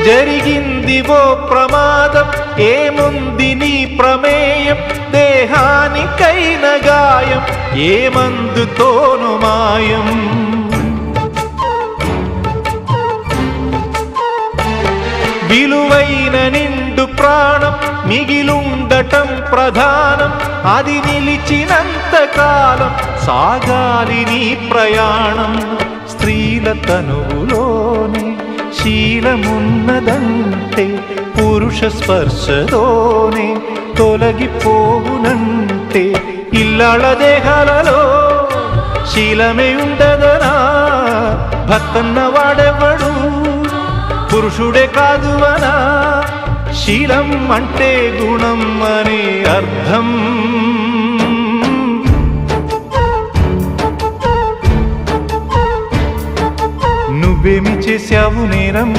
జరిగింది ఓ ప్రమాదం, ఏముంది నీ ప్రమేయం, దేహానికైన గాయం ఏ మందుతోను మాయం. విలువైన నిండు ప్రాణం మిగిలుండటం ప్రధానం, అది నిలిచినంత కాలం సాగాలి నీ ప్రయాణం. స్త్రీల తనువులోనే శీలమున్నదంటే పురుష స్పర్శతోనే తొలగిపోవునంటే, ఇల్లాళ దేహాలలో శీలమే ఉండదనా, భర్తన్న వాడెవడు పురుషుడే కాదువనా. శీలం అంటే గుణం అనే అర్థం. నువ్వేమి చేశావు నేరం?